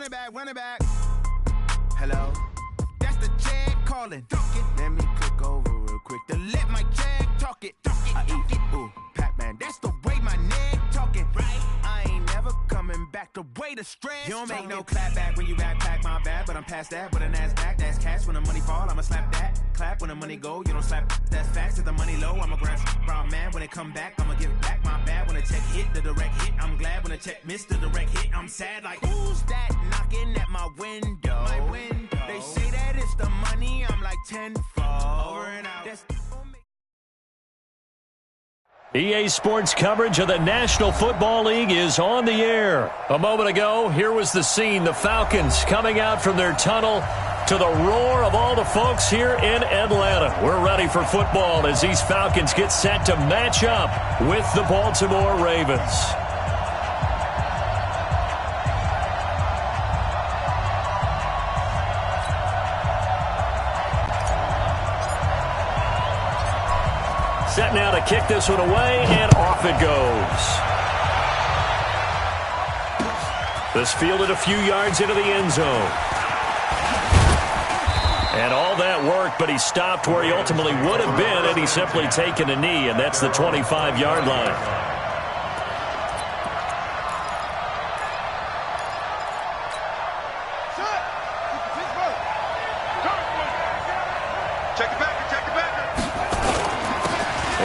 Run it back. Hello? That's the Jag calling. Let me click over real quick to let my Jag talk it. I eat, ooh, Pac-Man. That's the way my neck talking. Right? I ain't never coming back the way the stress. You don't make no clap back when you backpack, my bad. But I'm past that with a NASDAQ. That's cash when the money fall. I'ma slap that. Clap when the money go. You don't slap. That's facts. If the money low, I'ma grab brown man. When it come back, I'ma give back my bad. When the check hit, the direct hit. I'm glad when the check missed the direct hit. I'm sad like, who's that knocking at my window? My window. They say that it's the money. I'm like tenfold. Over and out. That's EA Sports coverage of the National Football League is on the air. A moment ago, here was the scene. The Falcons coming out from their tunnel to the roar of all the folks here in Atlanta. We're ready for football as these Falcons get set to match up with the Baltimore Ravens. Set now to kick this one away, and off it goes. This fielded a few yards into the end zone. And all that work, but he stopped where he ultimately would have been had he simply taken a knee, and that's the 25-yard line.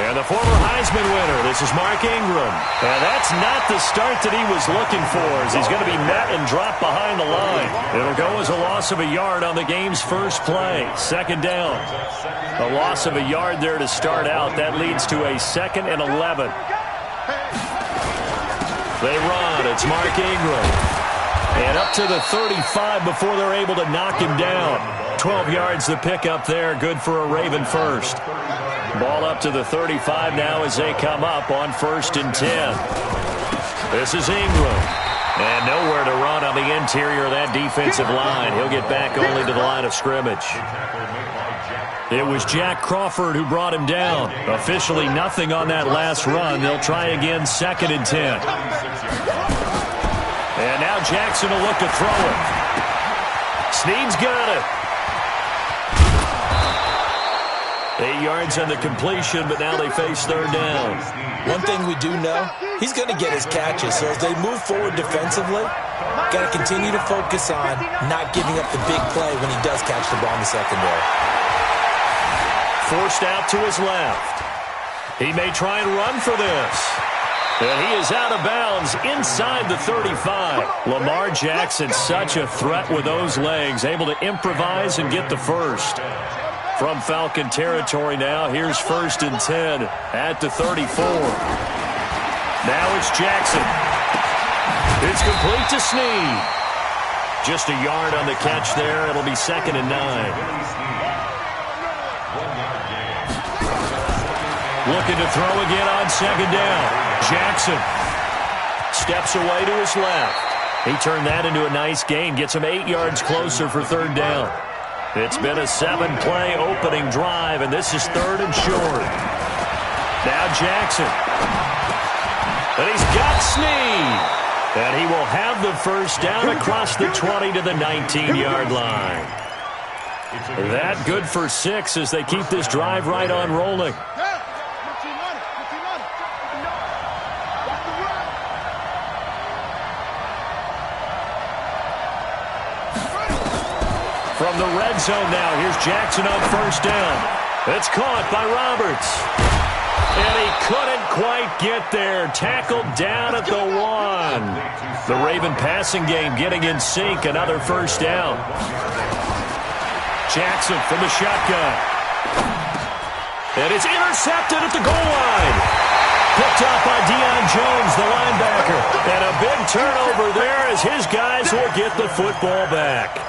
And the former Heisman winner, this is Mark Ingram. And that's not the start that he was looking for, as he's going to be met and dropped behind the line. It'll go as a loss of a yard on the game's first play. Second down. A loss of a yard there to start out. That leads to a 2nd and 11. They run. It's Mark Ingram. And up to the 35 before they're able to knock him down. 12 yards to pick up there. Good for a Raven first. Ball up to the 35 now as they come up on 1st and 10. This is Ingram. And nowhere to run on the interior of that defensive line. He'll get back only to the line of scrimmage. It was Jack Crawford who brought him down. Officially nothing on that last run. They'll try again 2nd and 10. And now Jackson will look to throw it. Snead's got it. 8 yards on the completion, but now they face 3rd down. One thing we do know, he's going to get his catches. So as they move forward defensively, got to continue to focus on not giving up the big play when he does catch the ball in the secondary. Forced out to his left. He may try and run for this. And he is out of bounds inside the 35. Lamar Jackson, such a threat with those legs, able to improvise and get the first. From Falcon territory now, here's 1st and 10 at the 34. Now it's Jackson. It's complete to Snead. Just a yard on the catch there. It'll be 2nd and 9. Looking to throw again on 2nd down. Jackson steps away to his left. He turned that into a nice gain. Gets him 8 yards closer for 3rd down. It's been a 7-play opening drive, and this is 3rd and short. Now Jackson. And he's got Snead. And he will have the first down across the 20 to the 19-yard line. That good for 6 as they keep this drive right on rolling. From the red zone now, here's Jackson on 1st down. It's caught by Roberts. And he couldn't quite get there. Tackled down at the 1. The Raven passing game getting in sync. Another 1st down. Jackson from the shotgun. And it's intercepted at the goal line. Picked up by DeOn Jones, the linebacker. And a big turnover there as his guys will get the football back.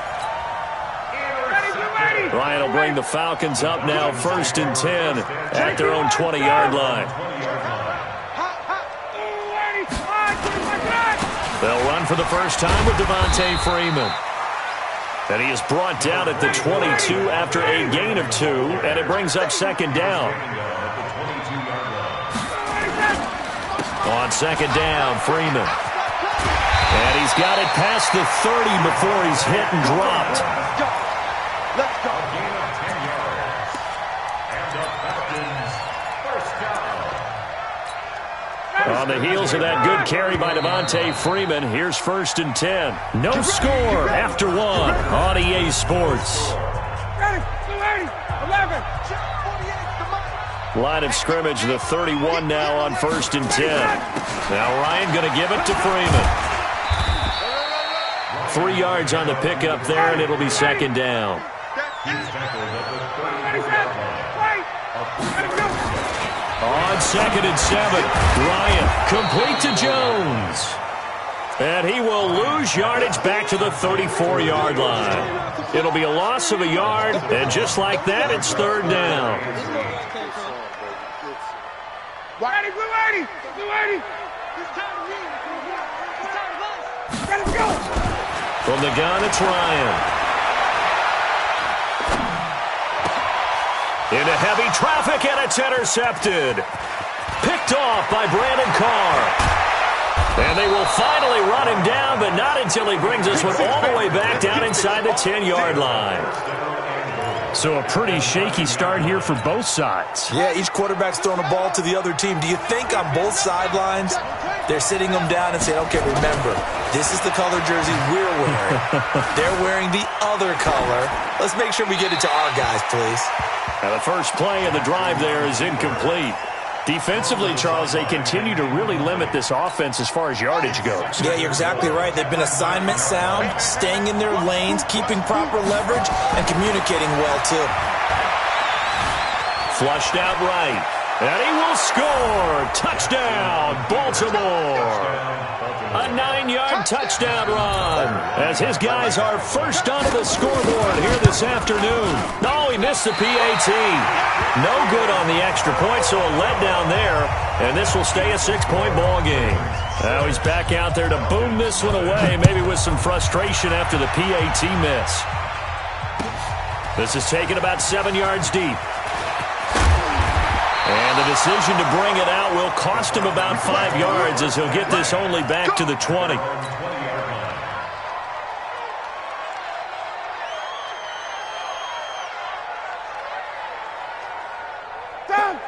Ryan will bring the Falcons up now 1st and 10 at their own 20-yard line. They'll run for the first time with Devontae Freeman. And he is brought down at the 22 after a gain of 2, and it brings up 2nd down. On 2nd down, Freeman. And he's got it past the 30 before he's hit and dropped. Let's go. On the heels of that good carry by Devontae Freeman, here's 1st and 10. No score after 1 on EA Sports. Line of scrimmage, the 31 now on 1st and 10. Now Ryan going to give it to Freeman. 3 yards on the pickup there, and it'll be 2nd down. On 2nd and 7, Ryan complete to Jones. And he will lose yardage back to the 34-yard line. It'll be a loss of a yard, and just like that, it's 3rd down. From the gun, it's Ryan. Into heavy traffic, and it's intercepted. Picked off by Brandon Carr. And they will finally run him down, but not until he brings this one all the way back down inside the 10-yard line. So a pretty shaky start here for both sides. Yeah, each quarterback's throwing a ball to the other team. Do you think on both sidelines they're sitting them down and saying, okay, remember, this is the color jersey we're wearing. They're wearing the other color. Let's make sure we get it to our guys, please. Now the first play of the drive there is incomplete. Defensively, Charles, they continue to really limit this offense as far as yardage goes. Yeah, you're exactly right. They've been assignment sound, staying in their lanes, keeping proper leverage, and communicating well, too. Flushed out right. And he will score. Touchdown, Baltimore. A 9-yard touchdown run as his guys are first onto the scoreboard here this afternoon. No, he missed the PAT. No good on the extra point, so a letdown there. And this will stay a 6-point ball game. Now he's back out there to boom this one away, maybe with some frustration after the PAT miss. This is taken about 7 yards deep. And the decision to bring it out will cost him about 5 yards as he'll get this only back to the 20.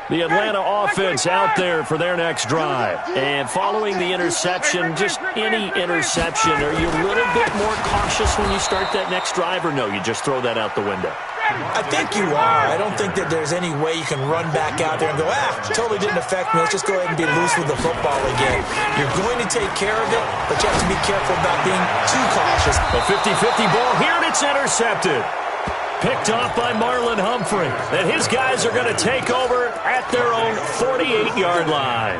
The Atlanta offense out there for their next drive. And following the interception, just any interception, are you a little bit more cautious when you start that next drive, or no, you just throw that out the window? I think you are. I don't think that there's any way you can run back out there and go, totally didn't affect me. Let's just go ahead and be loose with the football again. You're going to take care of it, but you have to be careful about being too cautious. A 50-50 ball here, and it's intercepted. Picked off by Marlon Humphrey. And his guys are going to take over at their own 48-yard line.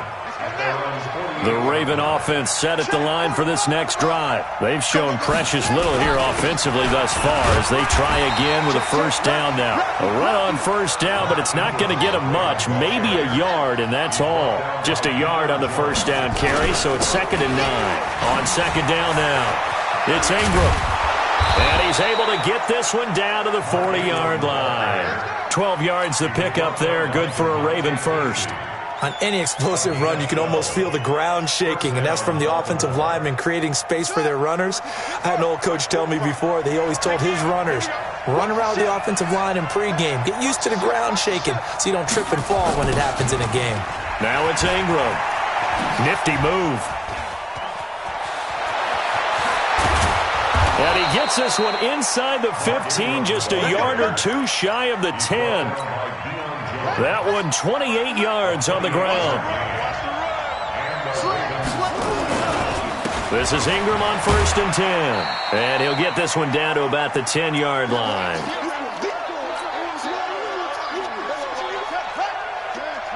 The Raven offense set at the line for this next drive. They've shown precious little here offensively thus far as they try again with a first down now. A run on first down, but it's not going to get them much. Maybe a yard, and that's all. Just a yard on the first down carry, so it's 2nd and 9. On 2nd down now, it's Ingram. And he's able to get this one down to the 40-yard line. 12 yards to pick up there, good for a Raven first. On any explosive run, you can almost feel the ground shaking, and that's from the offensive linemen creating space for their runners. I had an old coach tell me before that he always told his runners, run around the offensive line in pregame. Get used to the ground shaking so you don't trip and fall when it happens in a game. Now it's Ingram. Nifty move. And he gets this one inside the 15, just a yard or two shy of the 10. That one 28 yards on the ground. This is Ingram on 1st and 10. And he'll get this one down to about the 10-yard line.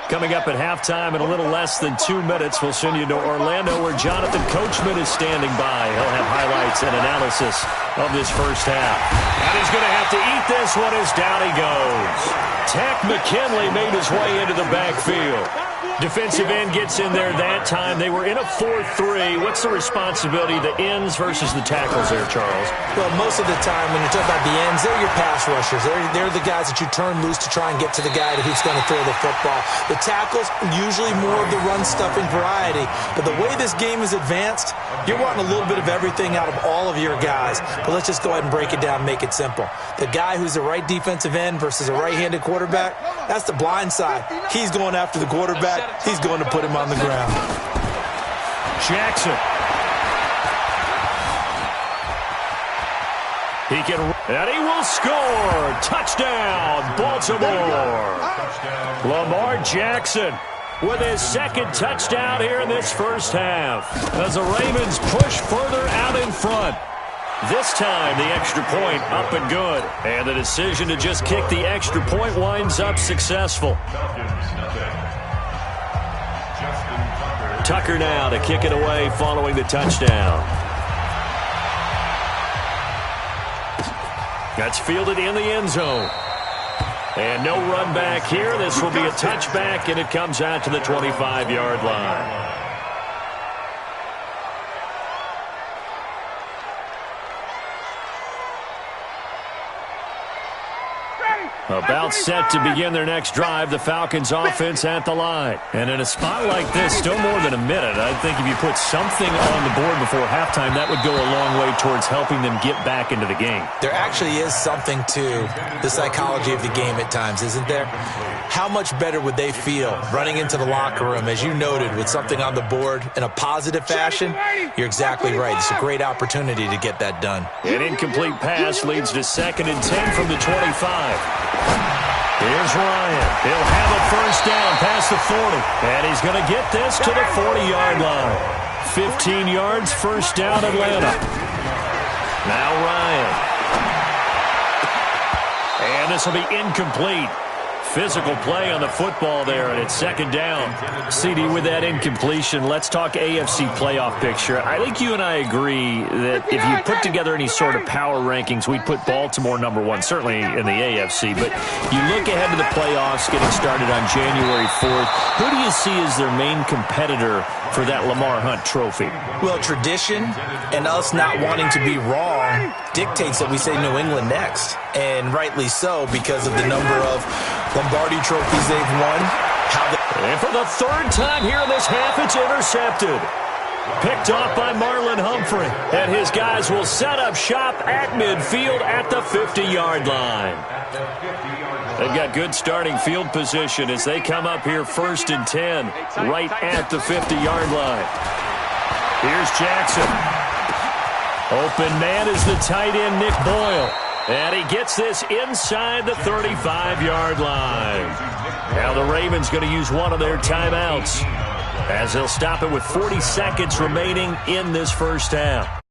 Coming up at halftime in a little less than 2 minutes, we'll send you to Orlando where Jonathan Coachman is standing by. He'll have highlights and analysis of this first half. And he's going to have to eat this one as down he goes. Tack McKinley made his way into the backfield. Defensive end gets in there that time. They were in a 4-3. What's the responsibility, the ends versus the tackles there, Charles? Well, most of the time when you're talking about the ends, they're your pass rushers. They're the guys that you turn loose to try and get to the guy who's going to throw the football. The tackles, usually more of the run-stuffing variety. But the way this game is advanced, you're wanting a little bit of everything out of all of your guys. But let's just go ahead and break it down and make it simple. The guy who's the right defensive end versus a right-handed quarterback, that's the blind side. He's going after the quarterback. He's going to put him on the ground. Jackson. He can, and he will score. Touchdown, Baltimore. Lamar Jackson with his second touchdown here in this first half. As the Ravens push further out in front. This time, the extra point up and good. And the decision to just kick the extra point winds up successful. Tucker now to kick it away following the touchdown. That's fielded in the end zone. And no run back here. This will be a touchback, and it comes out to the 25-yard line. About set to begin their next drive, the Falcons offense at the line. And in a spot like this, still more than a minute, I think if you put something on the board before halftime, that would go a long way towards helping them get back into the game. There actually is something to the psychology of the game at times, isn't there? How much better would they feel running into the locker room, as you noted, with something on the board in a positive fashion? You're exactly right. It's a great opportunity to get that done. An incomplete pass leads to 2nd and 10 from the 25. Here's Ryan. He'll have a first down past the 40. And he's going to get this to the 40-yard line. 15 yards, first down, Atlanta. Now Ryan. And this will be incomplete. Physical play on the football there, and it's 2nd down. CD, with that incompletion, let's talk AFC playoff picture. I think you and I agree that if you put together any sort of power rankings, we'd put Baltimore number 1, certainly in the AFC. But you look ahead to the playoffs getting started on January 4th. Who do you see as their main competitor for that Lamar Hunt trophy? Well, tradition and us not wanting to be wrong dictates that we say New England next. And rightly so, because of the number of Lombardi trophies they've won. And for the 3rd time here in this half, it's intercepted. Picked off by Marlon Humphrey. And his guys will set up shop at midfield at the 50-yard line. They've got good starting field position as they come up here 1st and 10, right at the 50-yard line. Here's Jackson. Open man is the tight end, Nick Boyle. And he gets this inside the 35-yard line. Now the Ravens going to use one of their timeouts as they'll stop it with 40 seconds remaining in this first half.